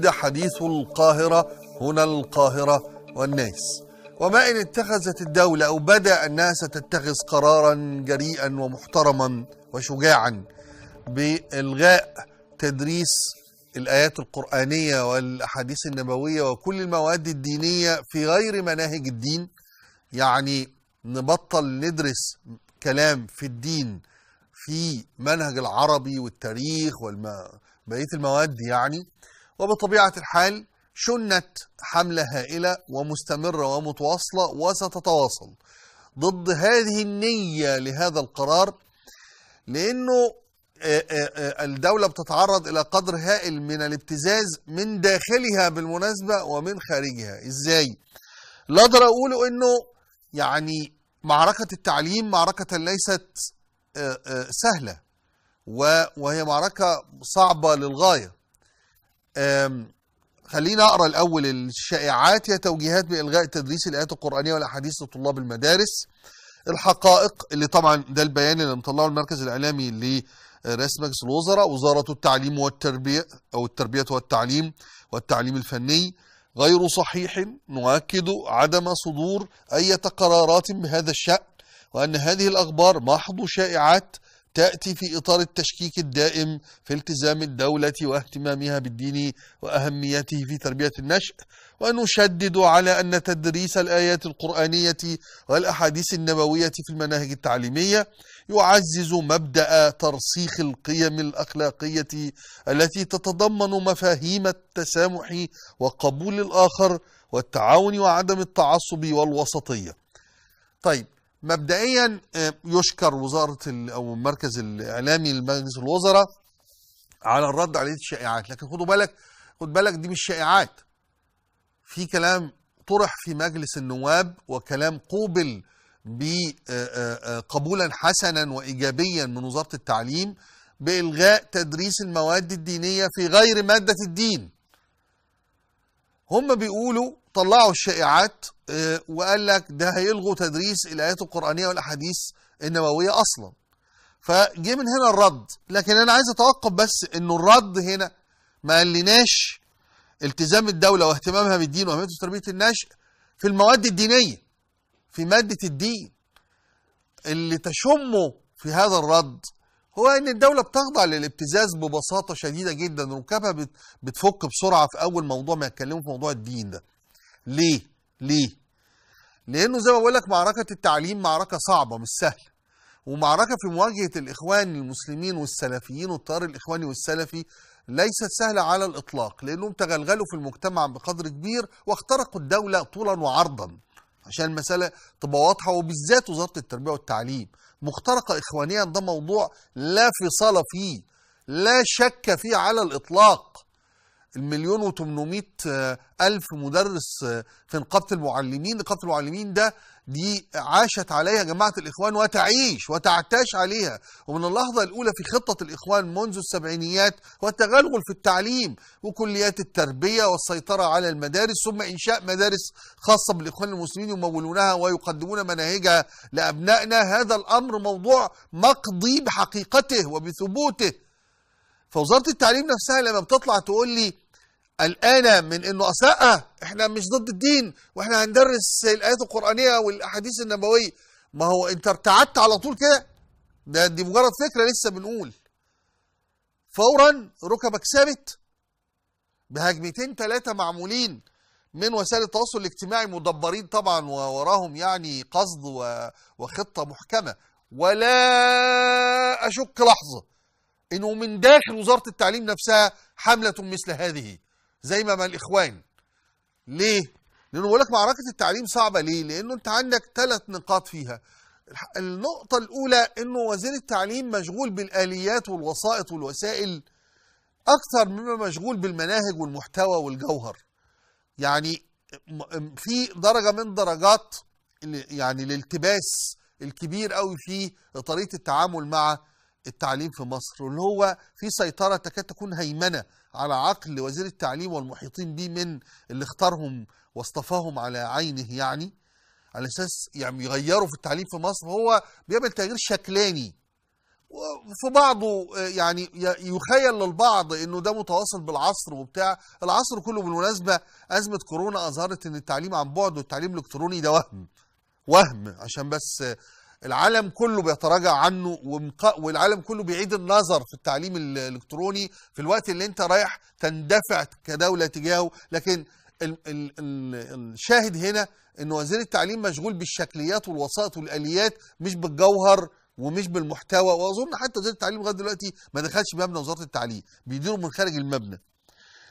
جديدة حديث القاهرة هنا القاهرة والناس. وما إن اتخذت الدولة أو بدأ الناس تتخذ قرارا جريئا ومحترما وشجاعا بإلغاء تدريس الآيات القرآنية والأحاديث النبوية وكل المواد الدينية في غير مناهج الدين، يعني نبطل ندرس كلام في الدين في منهج العربي والتاريخ وبقية المواد يعني. وبطبيعة الحال شنت حملة هائلة ومستمرة ومتواصلة وستتواصل ضد هذه النية لهذا القرار، لأنه الدولة بتتعرض إلى قدر هائل من الابتزاز من داخلها بالمناسبة ومن خارجها. إزاي؟ لا أقدر أقول إنه يعني معركة التعليم معركة ليست سهلة، وهي معركة صعبة للغاية. خلينا أقرأ الأول الشائعات. هي توجيهات بإلغاء تدريس الآيات القرآنية والأحاديث لطلاب المدارس. الحقائق اللي طبعا ده البيان اللي مطلعه المركز الإعلامي لرئاسة مجلس الوزراء. وزارة التعليم والتربية أو التربية والتعليم الفني غير صحيح، نؤكد عدم صدور أي قرارات بهذا الشأن، وأن هذه الأخبار محض شائعات تأتي في إطار التشكيك الدائم في التزام الدولة واهتمامها بالدين وأهميته في تربية النشء. ونشدد على أن تدريس الآيات القرآنية والأحاديث النبوية في المناهج التعليمية يعزز مبدأ ترسيخ القيم الأخلاقية التي تتضمن مفاهيم التسامح وقبول الآخر والتعاون وعدم التعصب والوسطية. طيب، مبدئيا يشكر وزارة أو المركز الإعلامي لمجلس الوزراء على الرد على الشائعات، لكن خد بالك دي مش شائعات. في كلام طرح في مجلس النواب وكلام قوبل بقبولا حسنا وإيجابيا من وزارة التعليم بإلغاء تدريس المواد الدينية في غير مادة الدين. هم بيقولوا طلعوا الشائعات وقال لك ده هيلغوا تدريس الآيات القرآنية والأحاديث النبوية أصلا. فجي من هنا الرد، لكن أنا عايز أتوقف بس إنه الرد هنا ما قالناش التزام الدولة واهتمامها بالدين وأهمية تربية النشء في المواد الدينية في مادة الدين. اللي تشمه في هذا الرد هو ان الدولة بتخضع للابتزاز ببساطة شديدة جدا، ركابها بتفك بسرعة في اول موضوع ما يتكلموا في موضوع الدين ده. ليه؟ لانه زي ما بقول لك معركة التعليم معركة صعبة مش سهلة، ومعركة في مواجهة الاخوان المسلمين والسلفيين والتيار الاخواني والسلفي ليست سهلة على الاطلاق، لانهم تغلغلوا في المجتمع بقدر كبير واخترقوا الدولة طولا وعرضا عشان المسألة تبقى واضحة. وبالذات وزارة التربية والتعليم مخترقة إخوانيا، ده موضوع لا فصال فيه، لا شك فيه على الإطلاق. 1,800,000 مدرس في نقابة المعلمين. نقابة المعلمين دي عاشت عليها جماعة الإخوان وتعيش وتعتاش عليها، ومن اللحظة الأولى في خطة الإخوان منذ السبعينيات والتغلغل في التعليم وكليات التربية والسيطرة على المدارس، ثم إنشاء مدارس خاصة بالإخوان المسلمين يمولونها ويقدمون مناهجها لأبنائنا. هذا الأمر موضوع مقضي بحقيقته وبثبوته. فوزارة التعليم نفسها لما بتطلع تقول لي قلقانة من انه احنا مش ضد الدين واحنا هندرس الايات القرآنية والاحاديث النبوية، ما هو انت ارتعدت على طول كده، دي مجرد فكرة لسه بنقول. فورا ركبك ثابت بهجمتين 3 معمولين من وسائل التواصل الاجتماعي مدبرين طبعا ووراهم يعني قصد وخطة محكمة. ولا اشك لحظة انه من داخل وزارة التعليم نفسها حملة مثل هذه زي ما الإخوان. ليه؟ لأنه بقول لك معركة التعليم صعبة. ليه؟ لأنه أنت عندك 3 نقاط فيها. النقطة الأولى أنه وزير التعليم مشغول بالآليات والوسائط والوسائل أكثر مما مشغول بالمناهج والمحتوى والجوهر. يعني في درجة من درجات يعني الالتباس الكبير قوي في طريقة التعامل مع التعليم في مصر، واللي هو في سيطرة تكاد تكون هيمنة على عقل وزير التعليم والمحيطين به من اللي اختارهم واصطفاهم على عينه، يعني على اساس يعني يغيروا في التعليم في مصر. هو بيعمل تغيير شكلاني في بعضه يعني يخيل للبعض انه ده متواصل بالعصر وبتاع. العصر كله بالمناسبه ازمه كورونا اظهرت ان التعليم عن بعد والتعليم الالكتروني ده وهم عشان بس العالم كله بيتراجع عنه، والعالم كله بيعيد النظر في التعليم الالكتروني في الوقت اللي انت رايح تندفع كدوله تجاهه. لكن الشاهد هنا ان وزير التعليم مشغول بالشكليات والوسائط والاليات مش بالجوهر ومش بالمحتوى. واظن حتى وزير التعليم لغايه دلوقتي ما دخلش مبنى وزاره التعليم، بيديروا من خارج المبنى.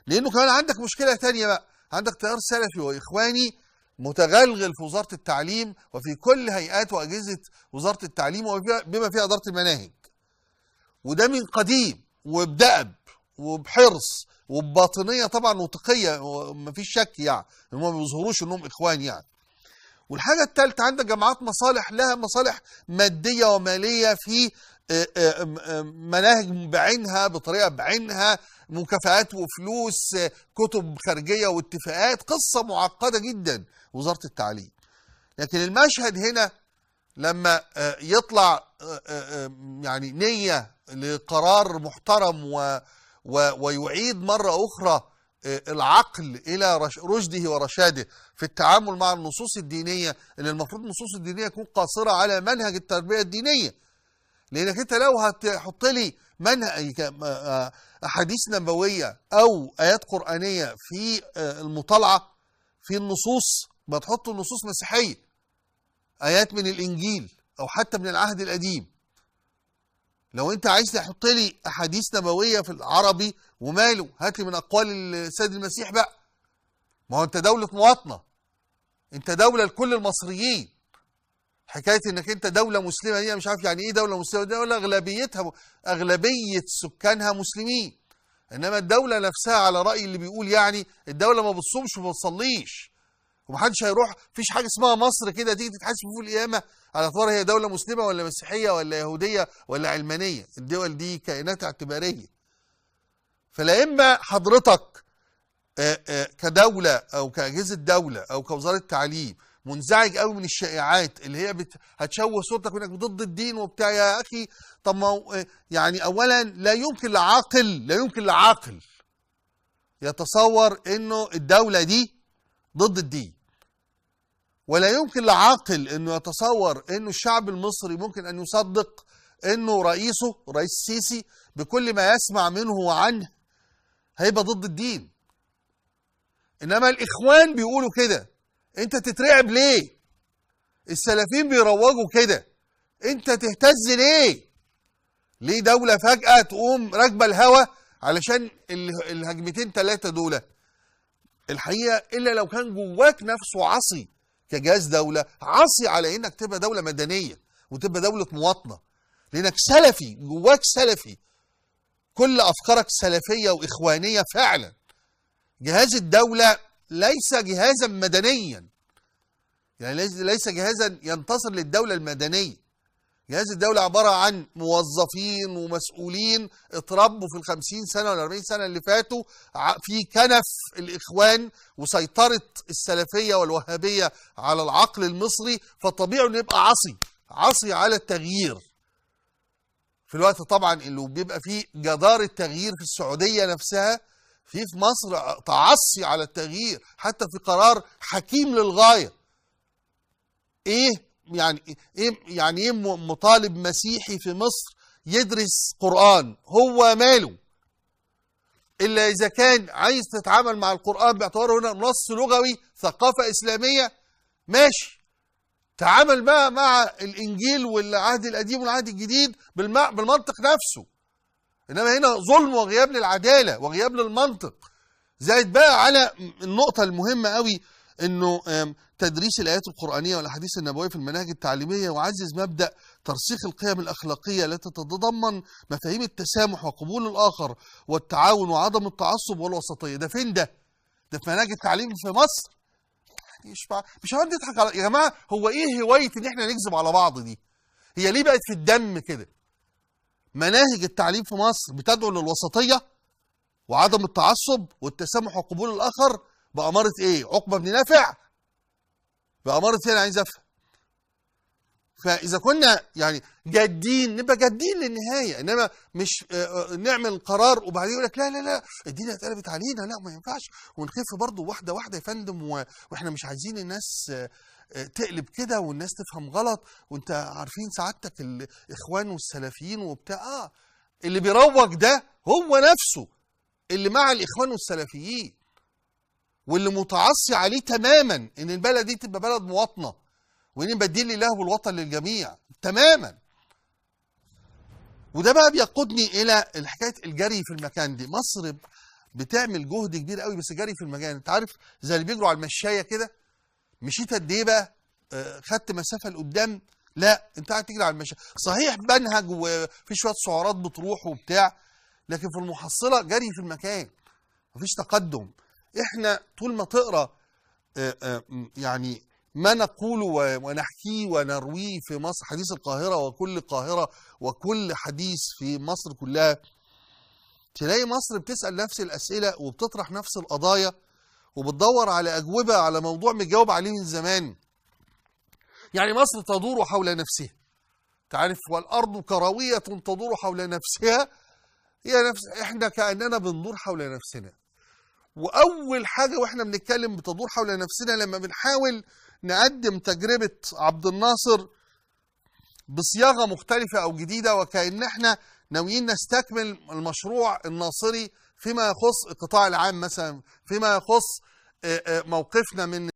لانه كمان عندك مشكله ثانيه بقى، عندك تيار سلفي واخواني متغلغل في وزاره التعليم وفي كل هيئات واجهزه وزاره التعليم بما فيها اداره المناهج، وده من قديم وبدأب وبحرص وبباطنيه طبعا وتقيه ومفيش شك يعني، هم ما بيظهروش انهم اخوان يعني. والحاجه الثالثه عندك جماعات مصالح لها مصالح ماديه وماليه في مناهج بعينها بطريقه بعينها، مكافآت وفلوس، كتب خارجيه واتفاقات، قصه معقده جدا وزاره التعليم. لكن المشهد هنا لما يطلع يعني نيه لقرار محترم ويعيد مره اخرى العقل الى رشده ورشاده في التعامل مع النصوص الدينيه، اللي المفروض النصوص الدينيه تكون قاصره على منهج التربيه الدينيه. لانك انت لو هتحط لي منهج احاديث نبويه او ايات قرانيه في المطالعه في النصوص، ما تحط النصوص مسيحيه، ايات من الانجيل او حتى من العهد القديم. لو انت عايز تحط لي احاديث نبويه في العربي وماله، هات لي من اقوال السيد المسيح بقى. ما هو انت دوله مواطنه، انت دوله لكل المصريين. حكايه انك انت دوله مسلمه دي مش عارف يعني ايه دوله مسلمه، دوله اغلبيه سكانها مسلمين. انما الدوله نفسها على راي اللي بيقول يعني الدوله ما بتصومش وما بتصليش، ومحدش هيروح، فيش حاجه اسمها مصر كده تيجي تتحاسب في القيامه على اعتبار هي دوله مسلمه ولا مسيحيه ولا يهوديه ولا علمانيه. الدول دي كائنات اعتباريه. فلا اما حضرتك كدوله او كاجهزه دوله او كوزاره تعليم منزعج قوي من الشائعات اللي هي هتشوه صورتك انك ضد الدين وبتاع. يا اخي طب ما يعني اولا لا يمكن لعاقل يتصور انه الدوله دي ضد الدين، ولا يمكن لعاقل انه يتصور انه الشعب المصري ممكن ان يصدق انه رئيس السيسي بكل ما يسمع منه وعنه هيبقى ضد الدين. انما الاخوان بيقولوا كده، انت تترعب ليه؟ السلفيين بيروجوا كده، انت تهتز ليه؟ ليه دولة فجأة تقوم راكبة الهوا علشان الهجمتين 3 دول؟ الحقيقة إلا لو كان جواك نفسه عصي كجهاز دولة، عصي على إنك تبقى دولة مدنية وتبقى دولة مواطنة، لأنك سلفي، جواك سلفي، كل أفكارك سلفية وإخوانية فعلا. جهاز الدولة ليس جهازا مدنيا، يعني ليس جهازا ينتصر للدولة المدنية. جهاز الدولة عبارة عن موظفين ومسؤولين اتربوا في 50 سنة ولا 40 سنة اللي فاتوا في كنف الإخوان وسيطرة السلفية والوهابية على العقل المصري، فطبيعي انه يبقى عصي على التغيير. في الوقت طبعا اللي بيبقى فيه جدار التغيير في السعودية نفسها، في مصر تعصي على التغيير حتى في قرار حكيم للغاية. يعني ايه مطالب مسيحي في مصر يدرس قرآن؟ هو ماله الا اذا كان عايز تتعامل مع القرآن باعتباره هنا نص لغوي ثقافة اسلامية، ماشي، تعامل بقى مع الانجيل والعهد القديم والعهد الجديد بالمنطق نفسه. انما هنا ظلم وغياب للعدالة وغياب للمنطق. زائد بقى على النقطة المهمة قوي انه تدريس الايات القرآنية والاحاديث النبوية في المناهج التعليمية وعزز مبدأ ترسيخ القيم الاخلاقية التي تتضمن مفاهيم التسامح وقبول الاخر والتعاون وعدم التعصب والوسطية. ده فين ده؟ ده في مناهج التعليم في مصر؟ مش هنقعد نضحك على يا جماعة. هو ايه هواية ان احنا نكذب على بعض دي؟ هي ليه بقت في الدم كده؟ مناهج التعليم في مصر بتدعو للوسطية وعدم التعصب والتسامح وقبول الاخر بأمارة ايه؟ عقبة بن نافع؟ بأمارة ايه؟ انا عايز افهم. فاذا كنا يعني جادين نبقى جادين للنهايه، انما مش نعمل قرار وبعدين يقول لك لا لا لا الدنيا اتقلبت علينا، لا ما ينفعش، ونخف برضه واحده واحده يا فندم، واحنا مش عايزين الناس تقلب كده والناس تفهم غلط، وانت عارفين سعادتك الاخوان والسلفيين وبتاع. اللي بيروج ده هو نفسه اللي مع الاخوان والسلفيين، واللي متعصي عليه تماما ان البلد دي تبقى بلد مواطنه، وان بديل الله والوطن للجميع تماما. وده بقى بيقودني الى الحكايه الجري في المكان دي. مصر بتعمل جهد كبير قوي بس جري في المكان. انت عارف زي اللي بيجروا على المشايه كده، مشيت قد ايه بقى؟ خدت مسافه لقدام؟ لا، انت قاعد تجري على المشايه، صحيح بنهج وفي شويه سعرات بتروح وبتاع، لكن في المحصله جري في المكان، مفيش تقدم. احنا طول ما تقرا يعني ما نقوله ونحكيه ونرويه في مصر، حديث القاهرة وكل قاهرة وكل حديث في مصر كلها، تلاقي مصر بتسأل نفس الأسئلة وبتطرح نفس القضايا وبتدور على أجوبة على موضوع متجاوب عليه من زمان. يعني مصر تدور حول نفسها، تعرف، والأرض كروية تدور حول نفسها، هي نفس احنا كأننا بندور حول نفسنا. وأول حاجة واحنا بنتكلم بتدور حول نفسنا لما بنحاول نقدم تجربة عبد الناصر بصياغة مختلفة أو جديدة، وكأن احنا ناويين نستكمل المشروع الناصري فيما يخص القطاع العام مثلا، فيما يخص موقفنا من